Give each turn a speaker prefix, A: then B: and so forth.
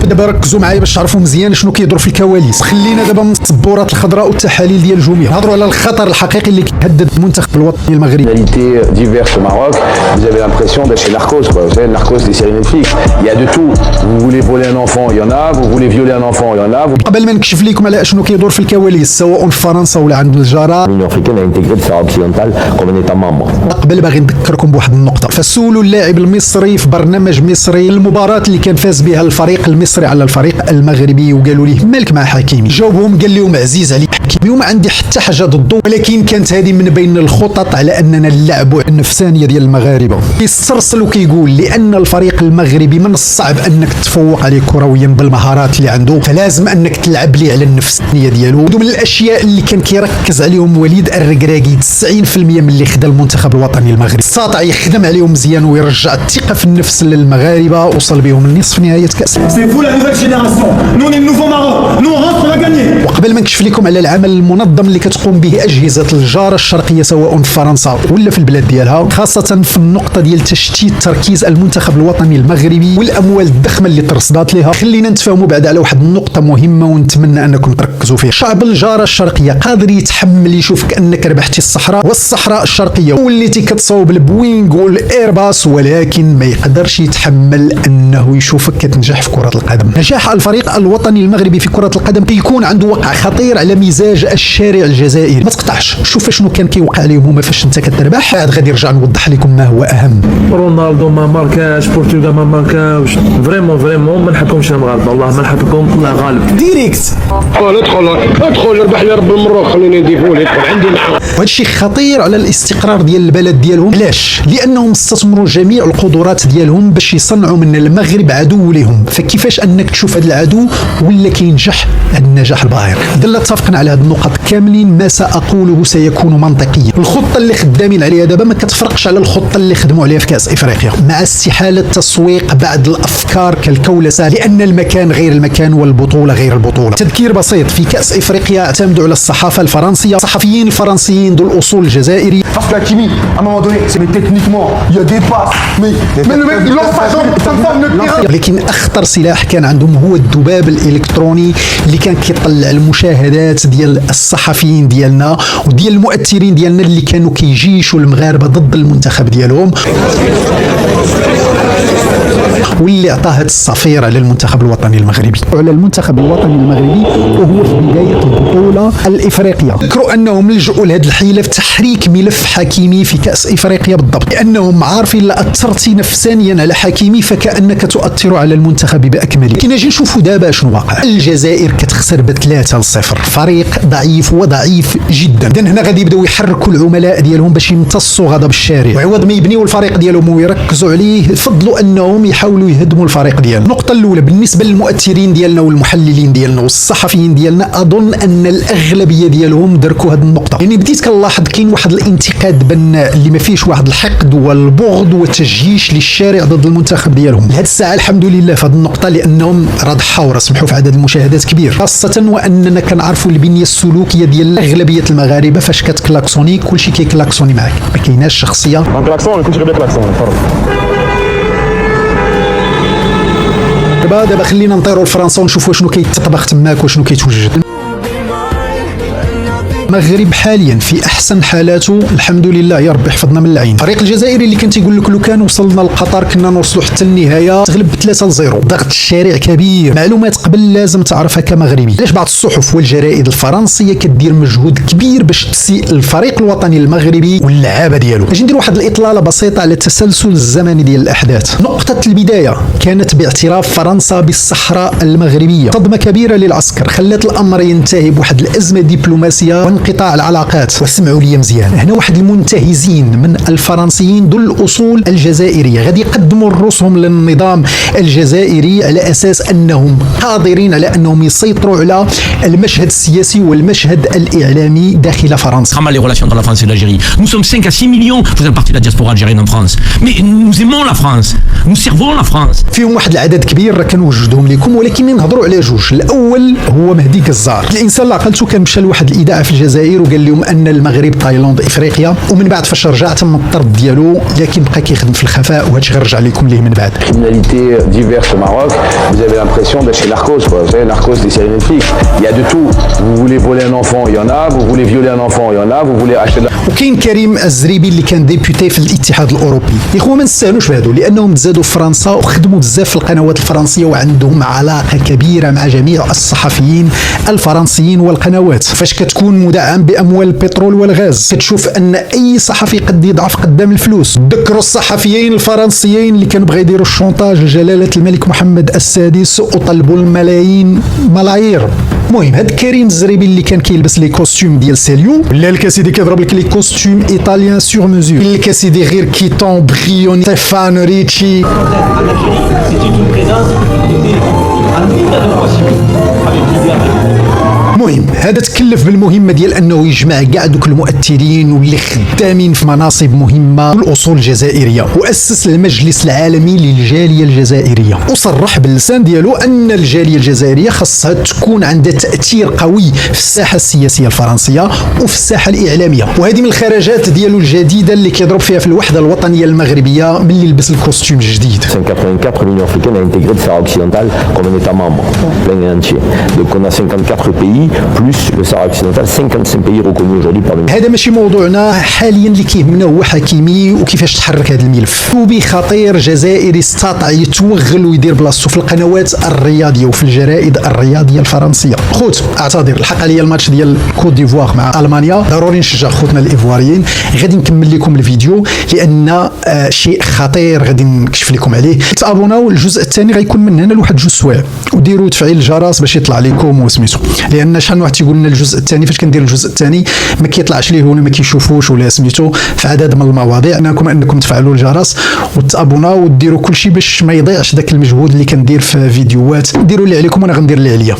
A: دابا ركزوا معايا باش تعرفوا مزيان شنو كيدور في الكواليس. خلينا دابا من التبورات الخضراء والتحاليل ديال الجميع نهضروا على الخطر الحقيقي اللي كيهدد المنتخب الوطني المغربي.
B: Réalité diverses au Maroc, vous avez l'impression d'être chez Narcos, quoi. Vous savez, le Narcos des séries Netflix. Il y a de tout. Vous voulez voler un enfant, il y en a. Vous voulez violer un enfant, il y en a.
A: قبل ما نكشف لكم على شنو كيدور في الكواليس سواء في فرنسا ولا عند الجاره،
C: l'Union africaine a intégré le Sahara occidental comme un État membre.
A: قبل باغي نذكركم بواحد النقطه. فسولوا اللاعب المصري في برنامج مصري المباراه اللي كان فاز بها الفريق المصري على الفريق المغربي وقالوا ليه مالك مع حكيمي؟ جاوبهم قال لهم عزيز عليك حكيمي وما عندي حتى حاجه ضده، ولكن كانت هذه من بين الخطط على اننا نلعبوا النفسانيه ديال المغاربه. كيسترسل وكيقول لان الفريق المغربي من الصعب انك تفوق عليه كرويا بالمهارات اللي عنده، فلازم انك تلعب ليه على النفسانيه ديالو. من الاشياء اللي كان كيركز عليهم وليد الركراكي 90% من اللي خدا المنتخب الوطني المغربي استطاع يخدم عليهم مزيان ويرجع الثقه في النفس للمغاربه، وصل بهم لنصف نهايه كاس. وقبل ما نكشف لكم على العمل المنظم اللي كتقوم به اجهزه الجاره الشرقيه سواء في فرنسا ولا في البلاد ديالها، خاصه في النقطه ديال تشتيت تركيز المنتخب الوطني المغربي والاموال الضخمه اللي ترصدات لها، خلينا نتفاهموا بعد على واحد النقطه مهمه ونتمنى انكم تركزوا فيها. شعب الجاره الشرقيه قادر يتحمل يشوفك انك ربحتي الصحراء والصحراء الشرقيه وليتي كتصاوب البوينغ والايرباص، ولكن ما يقدرش يتحمل انه يشوفك كتنجح في كره القدم. نجاح الفريق الوطني المغربي في كره القدم كيكون عنده وقع خطير على مزاج الشارع الجزائري. ما تقطعش، شوف شنو كان كيوقع لهم هما فاش انت كتربح، عاد غادي نرجع نوضح لكم ما هو اهم.
D: رونالدو ما ماركاش، بورتوغال ما ماركاوش، فريمون ما نحبكمش المغاربه، والله ما نحبكم، الله غالب ديريكت.
B: ادخل ربح لي رب المروك خليني نديفو لي عندي معاه.
A: وهذا الشيء خطير على الاستقرار ديال البلد ديالهم. علاش؟ لانهم استثمروا جميع القدرات ديالهم باش يصنعوا من المغرب عدو لهم. فكيفاش انك تشوف هذا العدو ولا كينجح هذا النجاح الباهر؟ اذا اتفقنا على هذه النقط كاملين ما ساقوله سيكون منطقيا. الخطه اللي خدامين عليها دابا ما كتفرقش على الخطه اللي خدموا عليها في كاس افريقيا، مع استحاله تسويق بعض الافكار كالكولسه، لان المكان غير المكان والبطوله غير البطوله. تذكير بسيط، في كاس افريقيا اعتمدوا على الصحافه الفرنسيه، الصحفيين الفرنسيين ذو الاصول الجزائري.
E: Parce que Hakimi, à un moment donné, mais techniquement, il y a des passes, mais le mec, il lance sa jambe, ça me forme le terrain.
A: لكن اخطر سلاح كان عندهم هو الذباب الالكتروني اللي كان كيطلع المشاهدات ديال الصحفيين ديالنا وديال المؤثرين ديالنا اللي كانوا كيجيشوا المغاربه ضد المنتخب ديالهم، واللي عطاه هذه الصفيره للمنتخب الوطني المغربي. على المنتخب الوطني المغربي وهو في بدايه البطوله الافريقيه ذكروا انهم لجؤوا لهذه الحيله في تحريك ملف حكيمي في كاس افريقيا بالضبط، لانهم عارفين لا اثرتي نفسانيا على حكيمي فكانك تؤثر على المنتخب باكمله. لكن نجي نشوفوا دابا شنو واقع. الجزائر كتخسر ب3-0، فريق ضعيف وضعيف جدا. اذا هنا غادي يبداو يحركوا العملاء ديالهم باش يمتصوا غضب الشارع، وعوض ما يبنيوا الفريق ديالهم ويركزوا عليه فضلوا انهم يحاولوا يهدموا الفريق ديالنا. النقطه الاولى بالنسبه للمؤثرين ديالنا والمحللين ديالنا والصحفيين ديالنا، اظن ان الاغلبيه ديالهم دركوا هذه النقطه. يعني بديت كنلاحظ كاين واحد الانتقاد بناء اللي ما فيش واحد الحقد والبغض والتجيش للشارع ضد المنتخب ديالهم. لهذه الساعه الحمد لله في هذه النقطه، لانهم راه ضحاو، راه سمحوا في عدد المشاهدات كبير، خاصه واننا كنعرفوا البنيه السلوكيه ديال اغلبيه المغاربه. فاش كتكلاكسوني كلشي كيكلاكسوني معاك، ما كايناش شخصيه.
B: كلاكسون كلشي غير كلاكسون فرض.
A: دابا خلينا نطيروا لفرنسا ونشوفوا شنو كيتطبخ تماك وشنو كيتوجد. المغرب حاليا في احسن حالاته الحمد لله، يا ربي يحفظنا من العين. الفريق الجزائري اللي كنت يقول لك لو كان وصلنا لقطر كنا نوصلوا حتى النهايه، تغلب ب3-0. ضغط الشارع كبير. معلومات قبل لازم تعرفها كمغربي، علاش بعض الصحف والجرائد الفرنسيه كدير مجهود كبير باش تسيء الفريق الوطني المغربي واللعابه ديالو. اجي ندير واحد الاطلاله بسيطه على التسلسل الزمني ديال الاحداث. نقطه البدايه كانت باعتراف فرنسا بالصحراء المغربيه، صدمه كبيره للعسكر خلت الامر ينتهي بواحد الازمه دبلوماسيه وانقطاع العلاقات. واسمعوا لي مزيان، هنا واحد المنتهزين من الفرنسيين ذو الاصول الجزائريه غادي يقدموا رؤوسهم للنظام الجزائري على اساس انهم قادرين على انهم يسيطروا على المشهد السياسي والمشهد الاعلامي داخل فرنسا.
F: Les relations entre la France et l'Algérie. Nous sommes 5 à 6 millions, vous êtes partie de la diaspora algérienne en France. Mais nous aimons la France. Nous servons la France.
A: فيهم واحد العدد كبير راه كنوجدهم لكم، ولكن نهضروا على جوج. الاول هو مهدي كزار. الانسان اللي عقلته كان مشى لواحد الاذاعه في الجزائر الجزائر وقال لهم ان المغرب تايلاند افريقيا، ومن بعد فاش رجع تم الطرد ديالو، لكن بقى كيخدم في الخفاء، وهذا الشيء غنرجع لكم ليه من بعد.
B: Criminalité diverse au Maroc, vous avez l'impression d'être chez Narcos, quoi. Vous savez, Narcos, des séries Netflix. Il y a de tout. Vous voulez voler un enfant, il y en a. Vous voulez violer un enfant, il y en a. Vous voulez acheter de la...
A: وكاين كريم الزريبي اللي كان ديبيوتي في الاتحاد الاوروبي. يا اخوان ما نستاهلوش بهادو، لانهم تزادوا في فرنسا وخدموا بزاف في القنوات الفرنسيه، وعندهم علاقه كبيره مع جميع الصحفيين الفرنسيين والقنوات. فاش كتكون مدعم باموال البترول والغاز كتشوف ان اي صحفي قد يضعف قدام الفلوس. ذكروا الصحفيين الفرنسيين اللي كانوا بغا يديروا الشونطاج لجلاله الملك محمد السادس وطلبوا الملايين ملايير. المهم هاد كريم الزريبي اللي كان كيلبس لي كوستيم ديال سيليو، ولا الكاسيدي كيضرب لك لي كوستيم ايطاليان سور ميزور، الكاسيدي غير كيتون بريون ستيفان ريتشي. المهم هذا تكلف بالمهمه ديال انه يجمع كاع دوك المؤثرين واللي خدامين في مناصب مهمه والاصول الجزائريه، واسس المجلس العالمي للجاليه الجزائريه، وصرح باللسان ديالو ان الجاليه الجزائريه خاصها تكون عندها تاثير قوي في الساحه السياسيه الفرنسيه وفي الساحه الاعلاميه. وهذه من الخرجات ديالو الجديده اللي كيضرب فيها في الوحده الوطنيه المغربيه ملي لبس الكوستيم الجديد.
C: 1984, l'Union africaine a intégré le Sahara occidental comme un État membre, plein et entier. Donc on a 54 pays, plus le Sahara occidental, 55 pays reconnus aujourd'hui par l'Union.
A: هذا ماشي موضوعنا حاليا، اللي كيهمنا هو حكيمي وكيفاش تحرك هذا الملف. توبي خطير جزائري استطاع يتوغل ويدير بلاصتو في القنوات الرياضيه وفي الجرائد الرياضيه الفرنسيه. خوت اعتذر، الحق عليا الماتش ديال كوت ديفوار مع المانيا، ضروري نشجع خوتنا الايفواريين. غادي نكمل لكم الفيديو لان شيء خطير غادي نكشف لكم عليه. تابوناو الجزء الثاني غيكون من هنا لواحد جوج سوايع، وديروا تفعيل الجرس باش يطلع لكم وسميتو، لان شحال واحد تيقول لنا الجزء الثاني فاش كندير الجزء الثاني ما كيطلعش ليه ولا ما كيشوفوش ولا سميتو في عدد من المواضيع. انكم تفعلوا الجرس وتابوناو وديروا كل شيء باش ما يضيعش داك المجهود اللي كندير في فيديوهات. ديروا اللي عليكم وانا غندير اللي عليا.